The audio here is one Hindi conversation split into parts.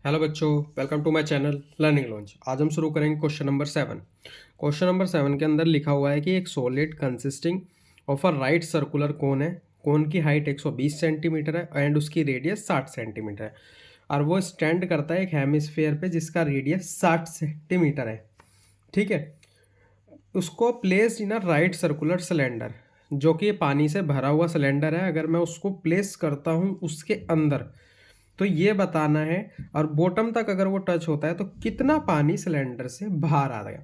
हेलो बच्चों, welcome to my channel learning launch. आज हम शुरू करेंगे क्वेश्चन नंबर 7। क्वेश्चन नंबर 7 के अंदर लिखा हुआ है कि एक solid consisting of a right circular cone है। कोन की हाइट 120 सेंटीमीटर है एंड उसकी रेडियस 60 सेंटीमीटर है और वो स्टैंड करता है एक हेमिस्फेयर पे जिसका रेडियस 60 सेंटीमीटर है। ठीक है, उसको place in a right circular cylinder, जो कि पानी से भरा हुआ सिलेंडर है। अगर मैं उसको प्लेस करता हूँ उसके अंदर तो ये बताना है, और बॉटम तक अगर वो टच होता है तो कितना पानी सिलेंडर से बाहर आ गया।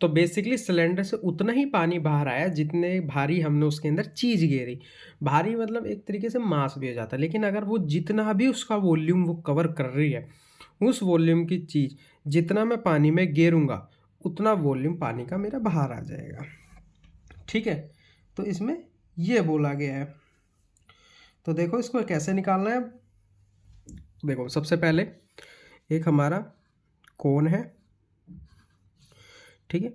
तो बेसिकली सिलेंडर से उतना ही पानी बाहर आया जितने भारी हमने उसके अंदर चीज़ घेरी। भारी मतलब एक तरीके से मास भी हो जाता है, लेकिन अगर वो जितना भी उसका वॉल्यूम वो कवर कर रही है, उस वॉल्यूम की चीज़ जितना मैं पानी में घेरूंगा उतना वॉल्यूम पानी का मेरा बाहर आ जाएगा। ठीक है, तो इसमें ये बोला गया है। तो देखो इसको कैसे निकालना है। देखो सबसे पहले एक हमारा कोन है, ठीक है,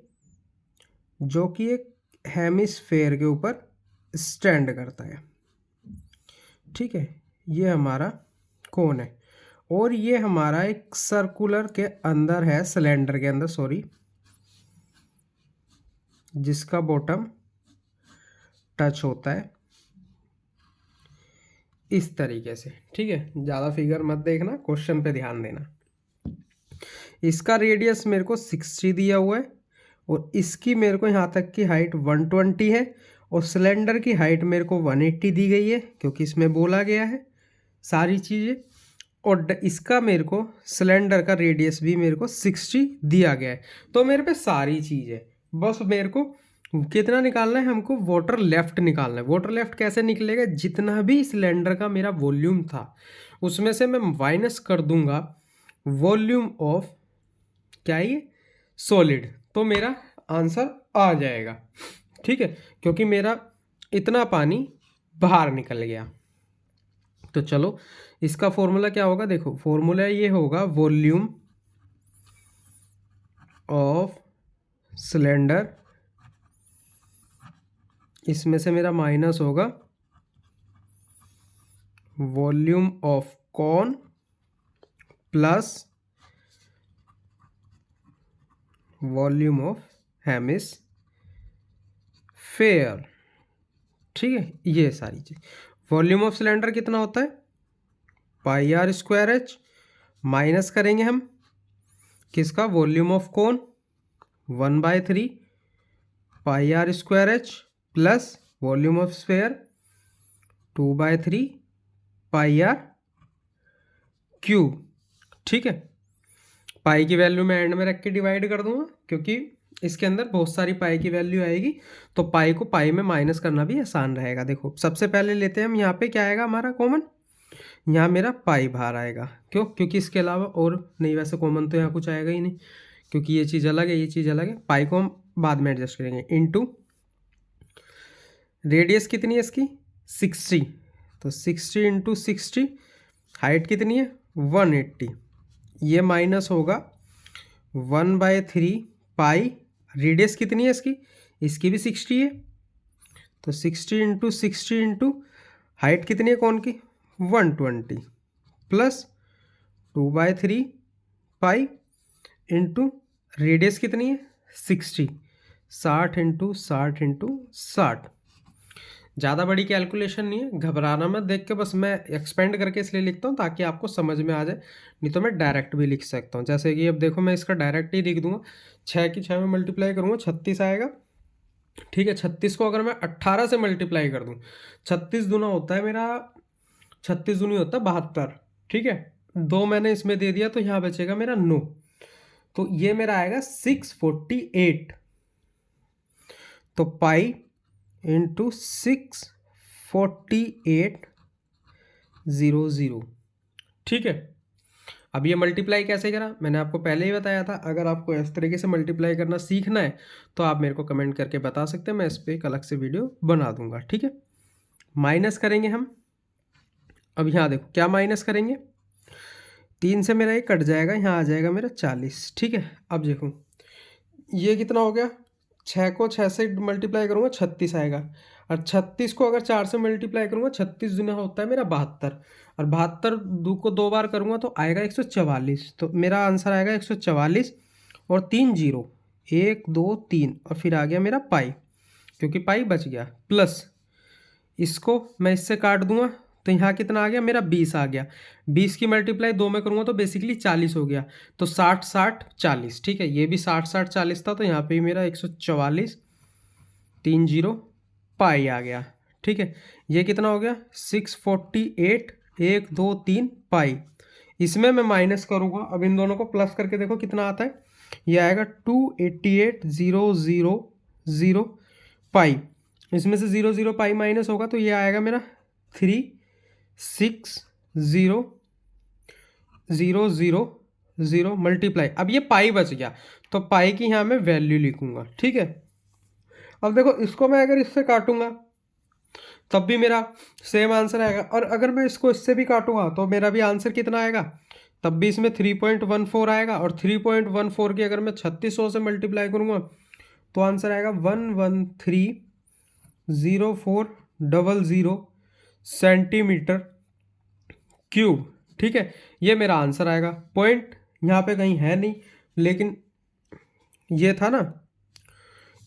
जो कि एक हेमिस्फेयर के ऊपर स्टैंड करता है। ठीक है, ये हमारा कोन है और ये हमारा एक सर्कुलर के अंदर है, सिलेंडर के अंदर सॉरी, जिसका बॉटम टच होता है इस तरीके से। ठीक है, ज़्यादा फिगर मत देखना, क्वेश्चन पे ध्यान देना। इसका रेडियस मेरे को 60 दिया हुआ है और इसकी मेरे को यहाँ तक की हाइट 120 है और सिलेंडर की हाइट मेरे को 180 दी गई है क्योंकि इसमें बोला गया है सारी चीज़ें। और इसका मेरे को सिलेंडर का रेडियस भी मेरे को 60 दिया गया है। तो मेरे पे सारी चीज़ है, बस मेरे को कितना निकालना है, हमको वाटर लेफ्ट निकालना है। वाटर लेफ्ट कैसे निकलेगा, जितना भी सिलेंडर का मेरा वॉल्यूम था उसमें से मैं माइनस कर दूंगा वॉल्यूम ऑफ क्या है ये सॉलिड, तो मेरा आंसर आ जाएगा। ठीक है, क्योंकि मेरा इतना पानी बाहर निकल गया। तो चलो इसका फॉर्मूला क्या होगा, देखो फॉर्मूला ये होगा वॉल्यूम ऑफ सिलेंडर, इसमें से मेरा माइनस होगा volume of cone plus volume of hemisphere. ठीक है, ये सारी चीज। वॉल्यूम ऑफ सिलेंडर कितना होता है, pi r square h, minus करेंगे हम किसका, volume of cone 1/3 pi r square h plus volume of sphere 2/3 pi r cube. ठीक है, पाई की वैल्यू मैं एंड में रख के डिवाइड कर दूंगा क्योंकि इसके अंदर बहुत सारी पाई की वैल्यू आएगी, तो पाई को पाई में माइनस करना भी आसान रहेगा। देखो सबसे पहले लेते हैं हम, यहाँ पे क्या आएगा हमारा कॉमन, यहाँ मेरा पाई बाहर आएगा। क्यों, क्योंकि इसके अलावा और नहीं, वैसे कॉमन तो यहाँ कुछ आएगा ही नहीं क्योंकि ये चीज़ अलग है ये चीज़ अलग है। पाई को हम बाद में एडजस्ट करेंगे। इनटू रेडियस कितनी है इसकी 60, तो 60 इंटू 60, हाइट कितनी है 180, ये माइनस होगा 1/3 पाई, रेडियस कितनी है इसकी, इसकी भी 60 है, तो 60 इंटू 60 इंटू हाइट कितनी है कौन की 120 प्लस 2/3 पाई इंटू रेडियस कितनी है 60, 60 इंटू 60 इंटू 60। ज़्यादा बड़ी कैलकुलेशन नहीं है, घबराना मत देख के, बस मैं एक्सपेंड करके इसलिए लिखता हूँ ताकि आपको समझ में आ जाए, नहीं तो मैं डायरेक्ट भी लिख सकता हूँ। जैसे कि अब देखो मैं इसका डायरेक्ट ही लिख दूंगा, 6 की 6 में मल्टीप्लाई करूँगा 36 आएगा। ठीक है, 36 को अगर मैं 18 से मल्टीप्लाई कर दूँ, 36 दूना होता है मेरा, 36 दूनी होता है 72। ठीक है, 2 मैंने इसमें दे दिया तो यहाँ बचेगा मेरा 9, तो ये मेरा आएगा 648। तो पाई इंटू 64800। ठीक है, अब ये मल्टीप्लाई कैसे करा मैंने आपको पहले ही बताया था। अगर आपको इस तरीके से मल्टीप्लाई करना सीखना है तो आप मेरे को कमेंट करके बता सकते हैं, मैं इस पर एक अलग से वीडियो बना दूंगा। ठीक है, माइनस करेंगे हम। अब यहाँ देखो क्या माइनस करेंगे, 3 से मेरा ये कट जाएगा, यहाँ आ जाएगा मेरा 40। ठीक है, अब देखो ये कितना हो गया, 6 को 6 से मल्टीप्लाई करूँगा 36 आएगा। और 36 को अगर 4 से मल्टीप्लाई करूँगा, 36 दूना होता है मेरा 72, और 72 को 2 बार करूँगा तो आएगा 144। तो मेरा आंसर आएगा 144 और 3 जीरो, 1 2 3 और फिर आ गया मेरा पाई, क्योंकि पाई बच गया। प्लस इसको मैं इससे काट दूंगा तो यहाँ कितना आ गया मेरा 20 आ गया। 20 की मल्टीप्लाई 2 में करूँगा तो बेसिकली 40 हो गया। तो 60 60 40, ठीक है, ये भी 60 60 40 था, तो यहाँ पे मेरा 144 3 जीरो पाई आ गया। ठीक है, ये कितना हो गया 648 1 2 3 पाई। इसमें मैं माइनस करूँगा, अब इन दोनों को प्लस करके देखो कितना आता है, ये आएगा 288 0 0 0 पाई। इसमें से 0 0 पाई माइनस होगा तो ये आएगा मेरा 3 6 0 0 0 0 मल्टीप्लाई। अब ये पाई बच गया तो पाई की यहाँ मैं वैल्यू लिखूंगा। ठीक है, अब देखो इसको मैं अगर इससे काटूंगा तब भी मेरा सेम आंसर आएगा, और अगर मैं इसको इससे भी काटूंगा तो मेरा भी आंसर कितना आएगा, तब भी इसमें 3.14 आएगा। और 3.14 की अगर मैं 3600 से मल्टीप्लाई करूँगा तो आंसर आएगा 1130400 सेंटीमीटर क्यूब। ठीक है, ये मेरा आंसर आएगा। पॉइंट यहाँ पे कहीं है नहीं, लेकिन ये था ना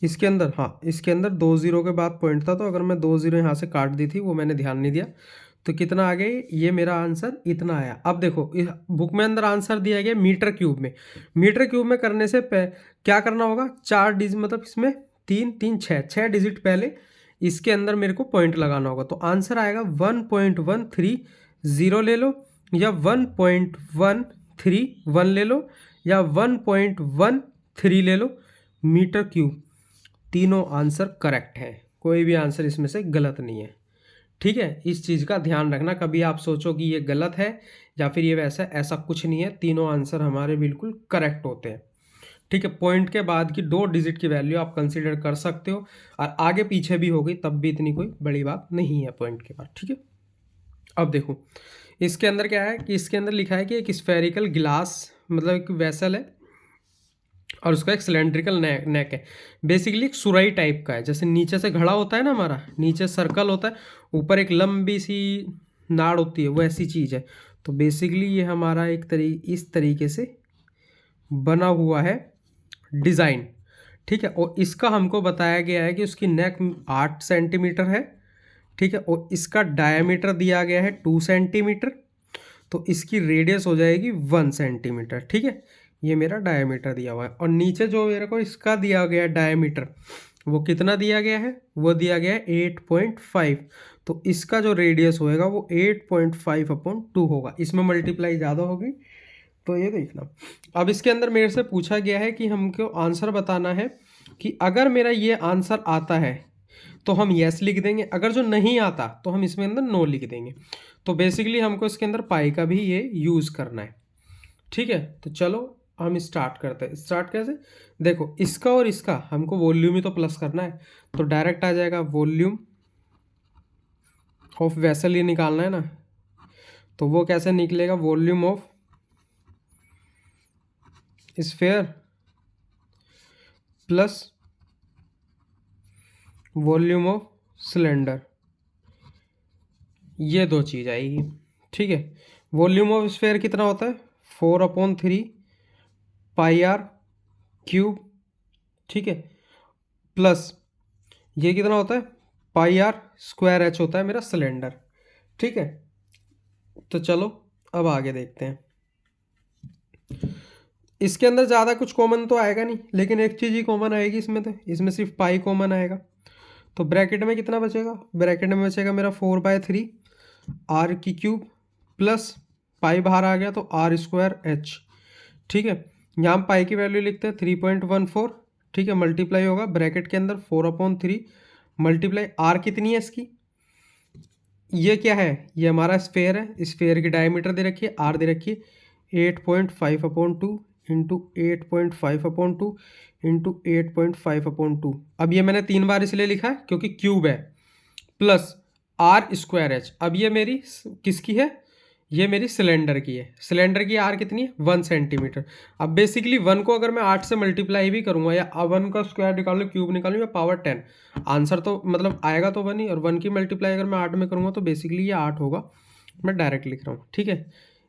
इसके अंदर, हाँ इसके अंदर 2 जीरो के बाद पॉइंट था, तो अगर मैं 2 जीरो यहाँ से काट दी थी वो मैंने ध्यान नहीं दिया, तो कितना आ गया, ये मेरा आंसर इतना आया। अब देखो इस बुक में अंदर आंसर दिया गया मीटर क्यूब में। मीटर क्यूब में करने से क्या करना होगा, 4 डिजिट, मतलब इसमें 3 3 6 डिजिट पहले इसके अंदर मेरे को पॉइंट लगाना होगा। तो आंसर आएगा 1.130 ले लो, या 1.131 ले लो, या 1.13 ले लो मीटर क्यूब। तीनों आंसर करेक्ट है, कोई भी आंसर इसमें से गलत नहीं है। ठीक है, इस चीज़ का ध्यान रखना, कभी आप सोचो कि ये गलत है या फिर ये वैसा, ऐसा कुछ नहीं है, तीनों आंसर हमारे बिल्कुल करेक्ट होते हैं। ठीक है, पॉइंट के बाद की 2 डिजिट की वैल्यू आप कंसीडर कर सकते हो, और आगे पीछे भी हो गई तब भी इतनी कोई बड़ी बात नहीं है पॉइंट के बाद। ठीक है, अब देखो इसके अंदर क्या है कि इसके अंदर लिखा है कि एक स्फेरिकल गिलास, मतलब एक वेसल है और उसका एक सिलेंड्रिकल नेक है। बेसिकली एक सुराई टाइप का है, जैसे नीचे से घड़ा होता है ना हमारा, नीचे सर्कल होता है, ऊपर एक लंबी सी नाड़ होती है, वो ऐसी चीज़ है। तो बेसिकली ये हमारा इस तरीके से बना हुआ है डिज़ाइन। ठीक है, और इसका हमको बताया गया है कि उसकी नेक 8 सेंटीमीटर है। ठीक है, और इसका डायमीटर दिया गया है 2 सेंटीमीटर, तो इसकी रेडियस हो जाएगी 1 सेंटीमीटर। ठीक है, ये मेरा डायमीटर दिया हुआ है, और नीचे जो मेरे को इसका दिया गया है डायमीटर, वो कितना दिया गया है, वो दिया गया है 8.5। तो इसका जो रेडियस होएगा वो 8.5/2 होगा, इसमें मल्टीप्लाई ज़्यादा होगी, तो ये देखना। अब इसके अंदर मेरे से पूछा गया है कि हमको आंसर बताना है कि अगर मेरा ये आंसर आता है तो हम यस लिख देंगे, अगर जो नहीं आता तो हम इसमें अंदर नो लिख देंगे। तो बेसिकली हमको इसके अंदर पाई का भी ये यूज़ करना है। ठीक है, तो चलो हम स्टार्ट करते हैं। स्टार्ट कैसे, देखो इसका और इसका हमको वॉल्यूम ही तो प्लस करना है, तो डायरेक्ट आ जाएगा वॉल्यूम ऑफ वेसल, ये निकालना है ना, तो वो कैसे निकलेगा, volume of sphere plus volume of cylinder, ये 2 चीज़ आएगी। ठीक है, वॉल्यूम ऑफ स्फेयर कितना होता है 4/3 पाई आर क्यूब। ठीक है, प्लस ये कितना होता है पाई आर स्क्वायर एच होता है मेरा सिलेंडर। ठीक है, तो चलो अब आगे देखते हैं। इसके अंदर ज़्यादा कुछ कॉमन तो आएगा नहीं, लेकिन एक चीज़ ही कॉमन आएगी इसमें, तो इसमें सिर्फ पाई कॉमन आएगा। तो ब्रैकेट में कितना बचेगा, ब्रैकेट में बचेगा मेरा 4/3 आर की क्यूब, प्लस पाई बाहर आ गया तो आर स्क्वायर एच। ठीक है, यहाँ पाई की वैल्यू लिखते हैं 3.14। ठीक है, मल्टीप्लाई होगा ब्रैकेट के अंदर 4/3 मल्टीप्लाई आर कितनी है इसकी, ये क्या है, ये हमारा स्फेयर है, स्फेयर की डायमीटर दे रखी है, आर दे रखी है 8.5/2 इंटू 8.5/2 इंटू 8.5/2। अब ये मैंने 3 बार इसलिए लिखा है क्योंकि क्यूब है, प्लस आर स्क्वायर एच। अब ये मेरी किसकी है, ये मेरी सिलेंडर की है, सिलेंडर की आर कितनी है 1 सेंटीमीटर। अब बेसिकली 1 को अगर मैं 8 से मल्टीप्लाई भी करूँगा या 1 का स्क्वायर निकालूँ क्यूब निकालूँ या पावर 10, आंसर तो मतलब आएगा तो 1 ही, और 1 की मल्टीप्लाई अगर मैं 8 में करूँगा तो बेसिकली ये 8 होगा। मैं डायरेक्ट लिख रहा हूँ, ठीक है।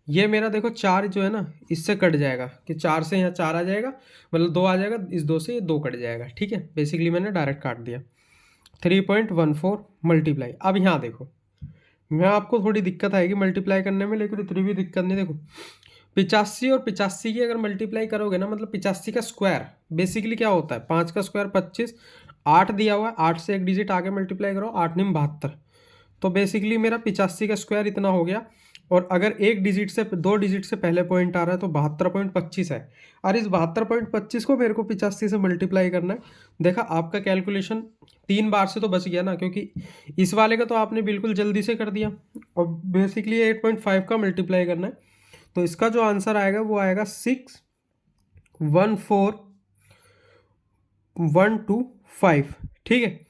ये मेरा देखो 4 जो है ना इससे कट जाएगा कि 4 से यहाँ 4 आ जाएगा, मतलब 2 आ जाएगा, इस 2 से ये 2 कट जाएगा, ठीक है। बेसिकली मैंने डायरेक्ट काट दिया। 3.14 मल्टीप्लाई। अब यहाँ देखो, मैं आपको थोड़ी दिक्कत आएगी मल्टीप्लाई करने में, लेकिन इतनी भी दिक्कत नहीं। देखो 85 और 85 की अगर मल्टीप्लाई करोगे ना, मतलब 85 का स्क्वायर बेसिकली क्या होता है, 5 का स्क्वायर 25, 8 दिया हुआ है, 8 से एक डिजिट आगे मल्टीप्लाई करो, 8 निम 72। तो बेसिकली मेरा 85 का स्क्वायर इतना हो गया। और अगर एक डिजिट से 2 डिजिट से पहले पॉइंट आ रहा है तो 72.25 है, और इस 72.25 को मेरे को 85 से मल्टीप्लाई करना है। देखा आपका कैलकुलेशन 3 बार से तो बच गया ना, क्योंकि इस वाले का तो आपने बिल्कुल जल्दी से कर दिया, और बेसिकली 8.5 का मल्टीप्लाई करना है। तो इसका जो आंसर आएगा वो आएगा 614,125, ठीक है।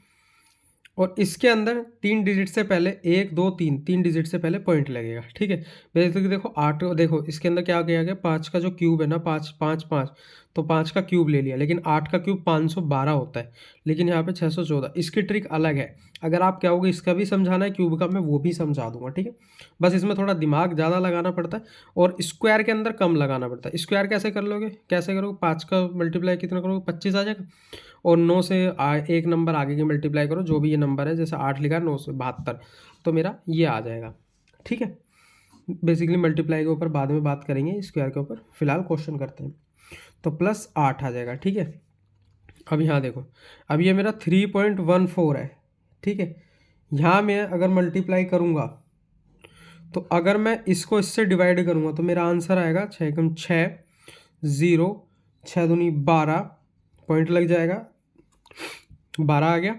और इसके अंदर 3 डिजिट से पहले 1 2 3 3 डिजिट से पहले पॉइंट लगेगा, ठीक है। बेसिकली देखो 8, देखो इसके अंदर क्या किया गया, 5 का जो क्यूब है ना, 5 5 5, तो 5 का क्यूब ले लिया, लेकिन 8 का क्यूब 512 होता है, लेकिन यहाँ पे 614। इसकी ट्रिक अलग है, अगर आप क्या होगा इसका भी समझाना है क्यूब का, मैं वो भी समझा दूंगा, ठीक है। बस इसमें थोड़ा दिमाग ज़्यादा लगाना पड़ता है, और स्क्वायर के अंदर कम लगाना पड़ता है। स्क्वायर कैसे कर लोगे, कैसे करोगे, 5 का मल्टीप्लाई कितना करोगे, 25 आ जाएगा, और 9 से एक नंबर आगे की मल्टीप्लाई करो, जो भी ये नंबर है, जैसे 8 लिखा है 9 से 72, तो मेरा ये आ जाएगा, ठीक है। बेसिकली मल्टीप्लाई के ऊपर बाद में बात करेंगे, स्क्वायर के ऊपर फिलहाल क्वेश्चन करते हैं। तो +8 आ जाएगा, ठीक है। अब यहाँ देखो, अब ये मेरा 3.14 है, ठीक है। यहाँ मैं अगर मल्टीप्लाई करूँगा, तो अगर मैं इसको इससे डिवाइड करूँगा तो मेरा आंसर आएगा 6 6 0 6 दूनी 12, पॉइंट लग जाएगा, 12 आ गया,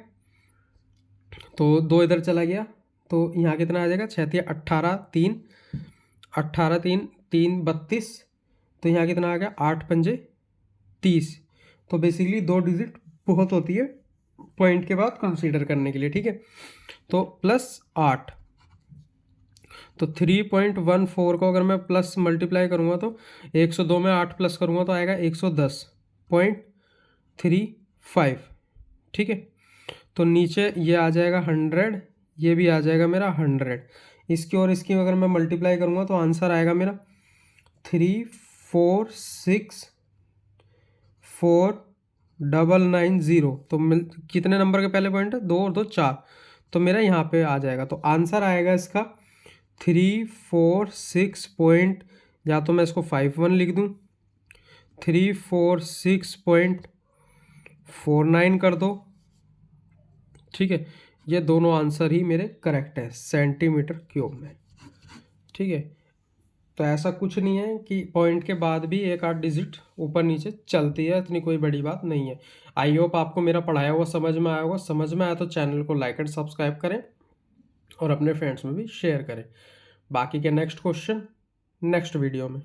तो 2 इधर चला गया, तो यहाँ कितना आ जाएगा, 6 18 3 18 3 3 32, तो यहाँ कितना आ गया, 8 पंजे 30। तो बेसिकली 2 डिजिट बहुत होती है पॉइंट के बाद कंसीडर करने के लिए, ठीक है। तो +8, तो 3.14 को अगर मैं प्लस मल्टीप्लाई करूँगा तो 102 में 8 प्लस करूँगा तो आएगा 110.35, ठीक है। तो नीचे ये आ जाएगा 100, ये भी आ जाएगा मेरा 100। इसकी और इसकी अगर मैं मल्टीप्लाई करूँगा तो आंसर आएगा मेरा 3464990। तो कितने नंबर के पहले पॉइंट है, 2 और 2 4, तो मेरा यहाँ पे आ जाएगा। तो आंसर आएगा इसका 346 पॉइंट, या तो मैं इसको 51 लिख दूँ, 346.49 कर दो, ठीक है। ये दोनों आंसर ही मेरे करेक्ट है सेंटीमीटर क्यूब में, ठीक है। तो ऐसा कुछ नहीं है कि पॉइंट के बाद भी एक आध डिजिट ऊपर नीचे चलती है, इतनी कोई बड़ी बात नहीं है। आई होप आपको मेरा पढ़ाया हुआ समझ में आया होगा। समझ में आया तो चैनल को लाइक एंड सब्सक्राइब करें, और अपने फ्रेंड्स में भी शेयर करें। बाकी के नेक्स्ट क्वेश्चन नेक्स्ट वीडियो में।